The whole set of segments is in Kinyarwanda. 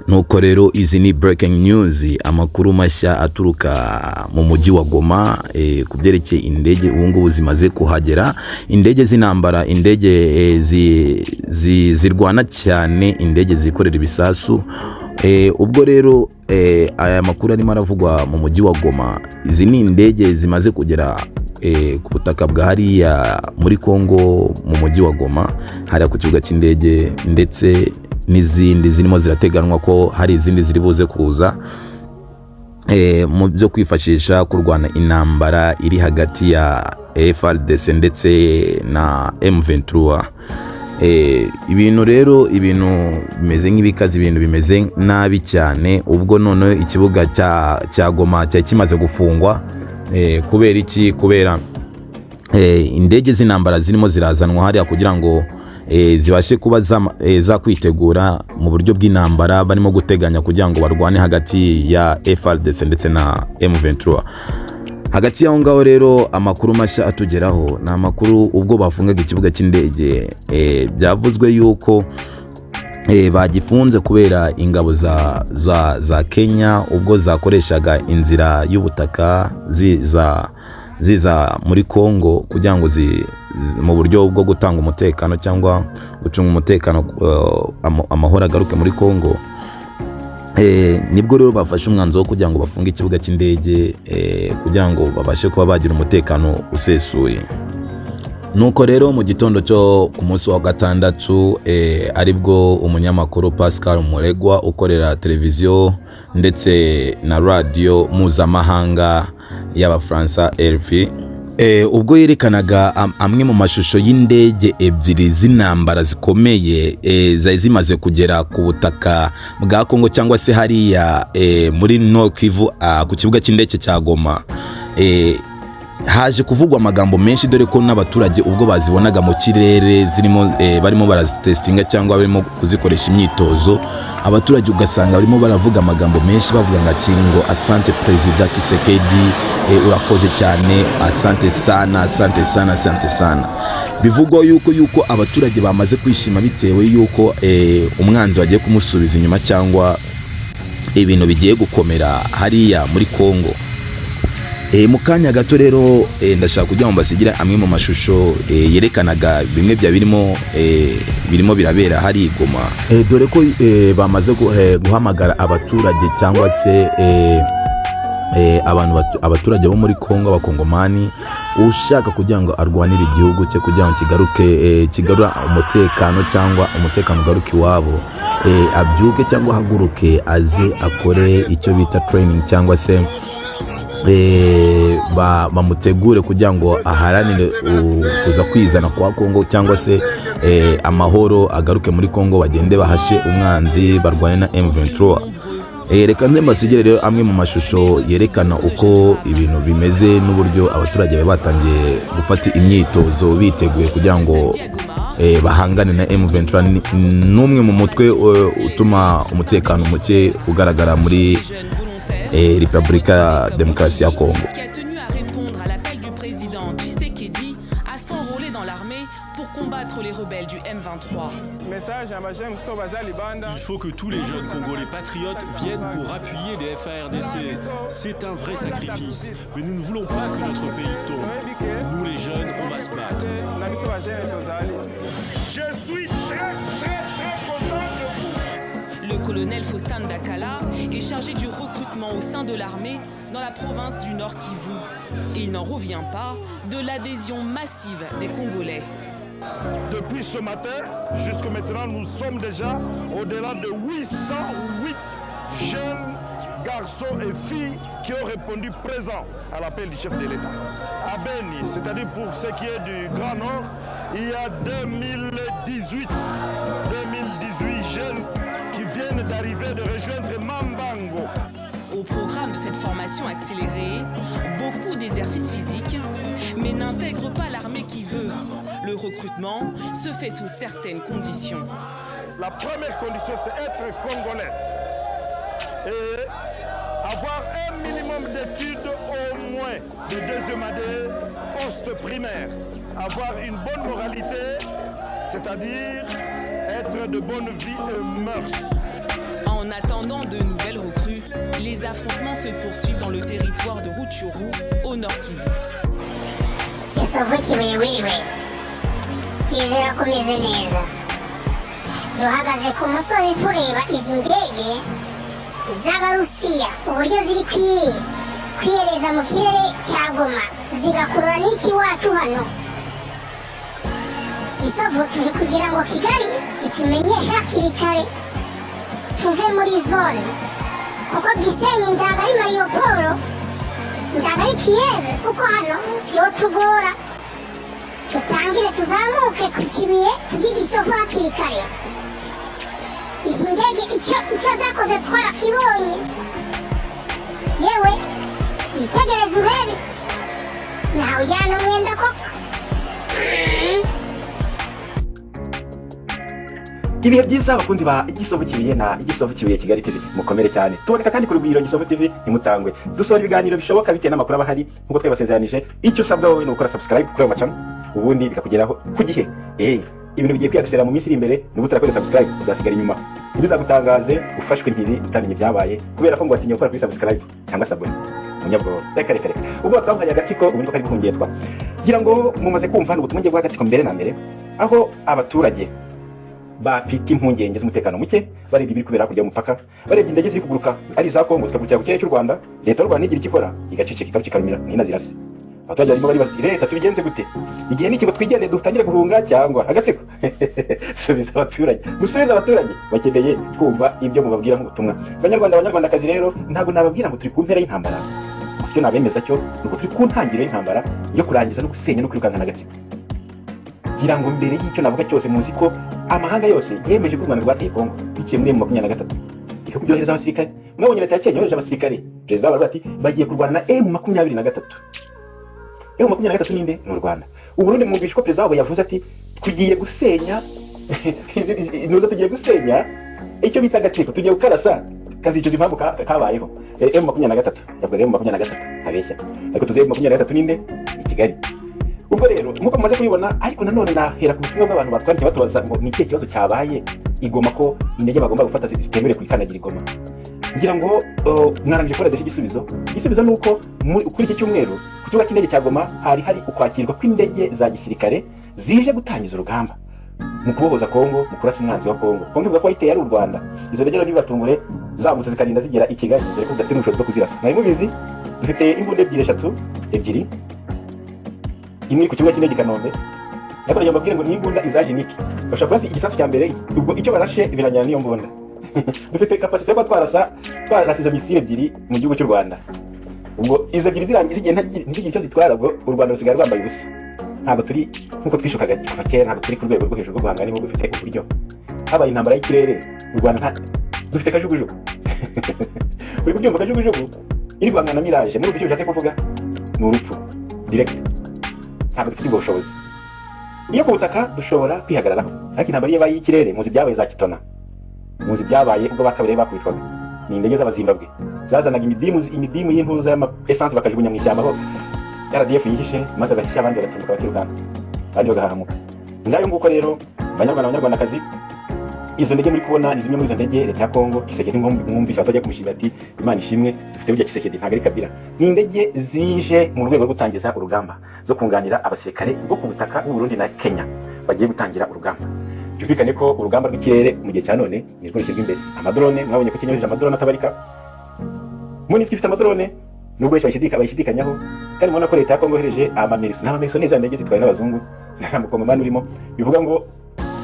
nuko rero izi ni breaking news, amakuru mashya aturuka mu mujyi wa Goma ku byerekeye indege ubu ngubu zimaze kuhagera, indege z'intambara, indege zirwana cyane, indege zikorera ibisasu. Ubwo rero aya makuru arimo aravugwa mu mujyi wa Goma, izi ni indege zimaze kugera ku butaka bwa hariya muri Kongo mu mujyi wa Goma, hariya ku kibuga cy'indege, ndetse n'izindi zirimo zirateganwa ko hari izindi ziri buze kuza mu byo kwifashisha kurwana intambara iri hagati ya FARDC ndetse na M23. Ibintu rero, ibintu bimeze nk'ibikazi, ibintu bimeze nabi cyane. Ubwo none ikibuga cya Goma cyari kimaze gufungwa. Kubera iki? Kubera indege z'intambara zirimo zirazanwa hariya kugira ngo zibashe kuba za kwitegura mu buryo bw'intambara barimo guteganya kugira ngo barwane hagati ya FARDC ndetse na M23. Hagati y'aho ngaho rero amakuru mashya atugeraho na amakuru ubwo bafungaga ikibuga cy'indege, byavuzwe yuko bagifunze kubera ingabo za Kenya ubwo zakoreshaga inzira y'ubutaka ziza muri Kongo kugira ngo mu buryo bwo gutanga umutekano cyangwa gucunga umutekano, amahoro agaruke muri Kongo. Nibwo rero bafashe umwanzuro wo kugira ngo bafunge ikibuga cy'indege kugira ngo babashe kuba bagira umutekano usesuye. Nuko rero mu gitondo cyo ku munsi wa gatandatu aribwo umunyamakuru Pascal Muregwa ukorera televiziyo ndetse na radio mpuzamahanga y'Abafaransa RFI, ubwo yerekanaga amwe mu mashusho y'indege ebyiri z'intambara zikomeye zari zimaze kugera ku butaka bwa Kongo cyangwa se hariya muri Nord Kivu ku kibuga cy'indege cya Goma. Haje kuvugwa amagambo menshi, dore ko n'abaturage ubwo bazibonaga mu kirere zirimo barimo barazitestinga cyangwa barimo kuzikoresha imyitozo, abaturage ugasanga barimo baravuga amagambo menshi bavuga ngo asante President Kisekedi, urakoze cyane, asante sana, asante sana, asante sana. Bivugwa yuko abaturage bamaze kwishima bitewe yuko umwanzi wagiye kumusubiza inyuma cyangwa ibintu bigiye gukomera hariya muri Kongo. Mu kanya gato rero ndashaka kugira ngo mbasigira amwe mu mashusho yerekanaga bimwe bya birimo birabera hari Goma, dore ko bamaze guhamagara abaturage cyangwa se abaturage bo muri Kongo, abakongomani, ushaka kugira ngo arwanire igihugu cye kugira ngo kigarura umutekano cyangwa umutekano ugaruke iwabo, abyuke cyangwa haguruke aze akore icyo bita training cyangwa se bamutegure kugira ngo aharanire kuza kwizana kwa Kongo cyangwa se amahoro agaruke muri Kongo, bagende bahashe umwanzi barwane na M23. Reka nzembasigire rero amwe mu mashusho yerekana uko ibintu bimeze n'uburyo abaturage batangiye gufata imyitozo biteguye kugira ngo bahangane na M23, n'umwe mu mutwe utuma umutekano muke ugaragara muri Repubulika Demokarasi ya Kongo. Il faut que tous les jeunes Congolais patriotes viennent pour appuyer les FARDC. C'est un vrai sacrifice. Mais nous ne voulons pas que notre pays tombe. Nous les jeunes, on va se battre. Je suis très content de vous. Le colonel Faustin Dakala est chargé du recrutement au sein de l'armée dans la province du Nord Kivu. Et il n'en revient pas de l'adhésion massive des Congolais. Depuis ce matin, jusqu'à maintenant, nous sommes déjà au-delà de 808 jeunes garçons et filles qui ont répondu présents à l'appel du chef de l'État. À Beni, c'est-à-dire pour ce qui est du Grand Nord, il y a 2018 jeunes qui viennent d'arriver, de rejoindre Mambango. Au programme de cette formation accélérée, beaucoup d'exercices physiques, mais n'intègrent pas l'armée qui veut. Le recrutement se fait sous certaines conditions. La première condition, c'est être congolais et avoir un minimum d'études au moins de deuxième année post-primaire. Avoir une bonne moralité, c'est-à-dire être de bonne vie et mœurs. En attendant de nouvelles recrues, les affrontements se poursuivent dans le territoire de Rutshuru, au nord Kivu. Kisovu kiwiwiwe yizera ko meze neza duhagaze ku musozi tureba izi ndege z'abarusiya uburyo ziri kwiyereza mu kirere cya Goma zigakurura n'ikiwacu hano. Kisovu turi kugira ngo Kigali itumenyeshe hakiri kare tuve muri zone kuko Gisenyi nzaga ari Mariupol nzaga ari Kiev kuko hano yotugora tutangire tuzamuke ku Kibuye tujye Gisovu hakiri kare. Izi ndege icyo zakoze twarakibonye yewe itegereze urebe ntawe ujyana umwenda koko. Ibihe byiza abakunzi ba Igisovu Kibuye na Igisovu Kibuye Kigali TV mukomere cyane. Tuboneka kandi kuri Rugwiro Gisovu TV nimutangwe. Dusora ibiganiro bishoboka bitewe n'amakuru abahari nkuko twabasezeranije. Icyo usabwa wowe ni ukora subscribe kuri ayo channel ubundi bikakugeraho ku gihe. Ibintu bigiye kwiyadusera mu minsi iri imbere ni gutarakora subscribe uzasigara inyuma. Bizagutangaze ufashwe ntiri utamenye byabaye kubera ko ngo watinye gukora kuri subscribe cyangwa sabone. Munyabwo reka. Ubwo twambaye agatsiko ubundi ko ari guhungiyetwa. Gira ngo mumaze kumva n'ubutumwa bwa agatsiko mbere na mbere aho abaturage bafite impungenge z'umutekano muke barebye ibiri kubera kujya umupaka barebye indege ziri kuguruka ari za Kongo zikagurukira ku kirere cy'u Rwanda. Leta y'u Rwanda igira ikikora igaceceka ikarukikamira nina zirase. Abaturage barimo bari bati leta tubigenze gute igihe n'ikigo twigende dutangire guhunga cyangwa agatsiko. Subiza abaturage bakeneye kumva ibyo mubabwira nk'ubutumwa. Banyarwandakazi rero ntabwo nababwira ngo turi ku mpera y'intambara gusa nabemeza cyo nuko turi ku ntangiriro y'intambara yo kurangiza no gusenya no kwirukankana agatsiko. Kugira ngo mbere y'icyo navuga cyose muzi ko amahanga yose yemeje ko u Rwanda rwateye Kongo biciye muri M23. Ibihugu byohereza abasirikare mwabonye leta ya Kenya yohereje abasirikare perezida baravuga ati bagiye kurwana na M23. M23 ninde mu Rwanda. U Burundi mwumvishe ko perezida wabo yavuze ati tugiye gusenya tugiye gusenya icyo bita agatsiko tugiye gukarasa kazicuza impamvu kabayeho. M23 yavuga M23 abeshya ariko tuziye M23 ninde i Kigali. Ubwo rero nkuko mumaze kubibona ariko nanone nahera ku butumwa bw'abantu batwandike batubaza ngo ni ikihe kibazo cyabaye Igoma ko indege bagomba gufata zitemerewe kwikandagira Igoma. Ngira ngo mwarangije kora desi igisubizo nuko kuri iki cyumweru ku kibuga cy'indege cya Goma hari ukwakirwa kw'indege za gisirikare zije gutangiza urugamba mu kubohoza Kongo mu kurasa umwanzi wa Kongo. Kongo ivuga ko yiteye ari u Rwanda. Izo ndege rero nibatungure zamutse zikarinda zigera i Kigali dore ko zafite ubushobozi bwo kuzirasa. Mwari mubizi dufite imbunda ebyiri imwe ku kibuga cy'indege Kanombe yakoreje mbabwire ngo ni imbunda izaje niki bashaka kurasa igisasu cya mbere ubwo icyo barashe biranyana niyo mbunda. Dufite capacity yo twarasiza misile ebyiri mu gihugu cy'u Rwanda. Ubwo izo ebyiri zirangiye ntizigire icyo zitwara ngo u Rwanda rusigara rwambaye ubusa. Ntabwo turi nkuko twishukaga kuva kera, ntabwo turi ku rwego rwo hejuru rwo guhangana n'ibyo dufite uburyo habaye intambara y'ikirere u Rwanda dufite kajugujugu. Uri kubyumva kajugujugu iri guhangana na Mirage muri ubyo bishatse kuvuga ni urupfu direct. Ntabwo dufite ubwo bushobozi. Iyo ku butaka dushobora kwihagararaho ariko intambara y'abaye y'ikirere muzi byabaye za Kitona muzi byabaye ubwo bakabere bakubitwaga ni indege z'abazimbabwe zazanaga imidimu y'impuzu y'ama essence bakajugunya mu ishyamba aho RDF yihishe maze agashyira abandi bagatumbuka bakirukana abandi bagahahamuka. Ngayo nguko rero Banyarwandakazi izo ndege muri kubona ni zimwe muri izo ndege leta ya Kongo Kisekedi mwumvise batajya kumushimira ati Imana ishimwe dufite burya Kisekedi ntabwo ari Kabila. Ni indege zije mu rwego rwo gutangiza urugamba zo kunganira abasirikare bwo ku butaka bw'u Burundi na Kenya bagiye gutangira urugamba. Byumvikane ko urugamba rw'ikirere mu gihe cya none ni rwo rushyirwa imbere. Amadrone mwabonye ko Kenya yohereje amadrone atabarika. Munisi ifite amadrone nubwo bayishidikanyaho kandi mubona ko leta ya Kongo yohereje amameriso neza ndege zitwaye n'abazungu nta mukongomani urimo. Bivuga ngo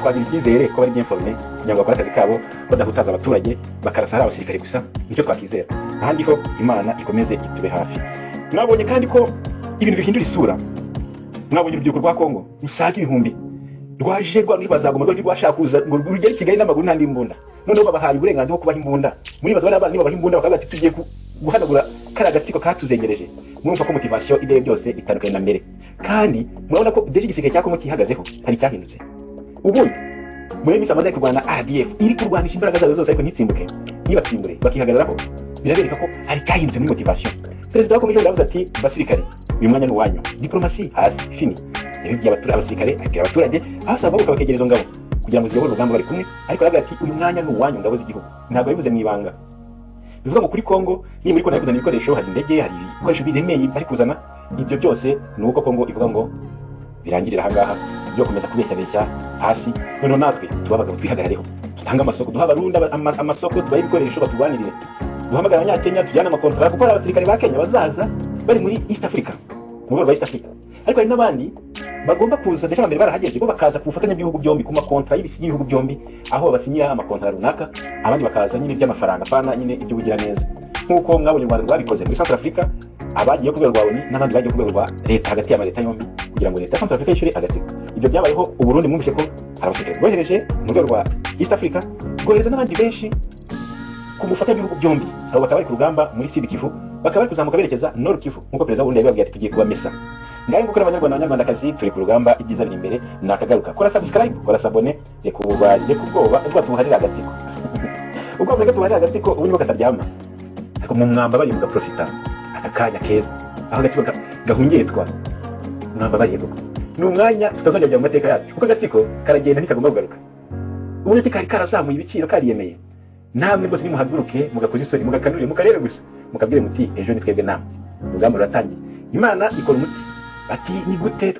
twagira icyizere ko bari by'informe kugira ngo bakore akazi kabo badahutaza abaturage bakarasa ari abasirikare gusa nicyo twakizera. Ahandi ho Imana ikomeze itube hafi. Mwabonye kandi ko ibintu bihindura isura. Mwabonye urubyiruko rwa Kongo rusaga ibihumbi rwaje bazagoma rwo rwashaka kuza ngo rugere Kigali n'amaguru n'andi mbunda. Noneho babahaye uburenganzira bwo kubaha imbunda. Muri bazabana abana niba baha imbunda bakavuga ati tugiye guhanagura karagatsiko katuzengereje. Mwumva ko motivation ideye byose itandukanye na mbere. Kandi murabona ko deje igisirikare cya Kongo kihagazeho hari cyahindutse. Ubundi muri misa amaze kurwana na RDF iri kurwanisha imbaraga zazo zose ariko ntitsimbuke. Niba tsimbure bakihagararaho birabereka ko hari cyahindutse muri motivation. Perezida wa Kongo yavuze ati basirikare uyu mwanya n'uwanyu. Diplomasi hasi fini. Yabigiye abasirikare akira abaturage asaba ko bakegereza ngabo kugira ngo ziyobore urugamba bari kumwe, ariko aravuga ati uyu mwanya ni uwanyu ngabo z'igihugu, ntabwo yabivuze mu ibanga. Bivuga ngo kuri Kongo niba muri kuzana ibikoresho, hari indege, hari ibikoresho biremeye bari kuzana, ibyo byose ni uko Kongo ivuga ngo birangirira ahangaha byo komeza kubeshya hasi. Noneho natwe tubabaga twihagarareho, dutanga amasoko, duha abarundi amasoko, tubaha ibikoresho batubanirire, duhamagara abanyakenya tujyana amakontra kuko abasirikare ba Kenya bazaza bari muri East Africa, mu rwego rwa East Africa. Ariko hari n'abandi bagomba kuza ndetse mbere barahageze bo bakaza ku bufatanye bw'ibihugu byombi, ku makontra y'ibihugu byombi, aho basinyira amakontra runaka, abandi bakaza nyine by'amafaranga fana nyine iby'ubugira neza, nk'uko mwabonye u Rwanda rwabikoze muri South Africa, abagiye ku rwego rwa ONU n'abandi bagiye ku rwego rwa leta, hagati y'amaleta yombi, kugira ngo leta ya South Africa ishyure agatsiko. Ibyo byabayeho u Burundi mwumvise ko hari abasirikare bohereje mu rwego rwa East Africa, bohereza n'abandi benshi ku bufatanye bw'ibihugu byombi, abo bakaba bari ku rugamba muri Sud Kivu, bakaba bari kuzamuka berekeza Nord Kivu, nk'uko perezida w'uburundi yababwiye ati tugiye kubamesa. Ngaho ngukora abanyarwandakazi turi ku rugamba, ibyiza biri imbere, nakagaruka. Kora subscribe, kora sabone, reka ubwoba ubwo tubuharira agatsiko ubwo mwega tubuharira agatsiko ubu nibo kataryama, ariko mu mwamba bari mugaprofita akakanya keza aho agatsiko gahungetwa, mwamba bari koko ni umwanya tutazongera mu mateka yacu, kuko agatsiko karagenda ntikagomba kugaruka. Ubundi kari karazamuye ibiciro, kariyemeye. Namwe rwose nimuhaguruke mugakoze isoni, mugakanurire, mukarebe gusa, mukabwire muti ejo ni twebwe namwe, urugamba ruratangiye. Imana ikora umuti ati ni gute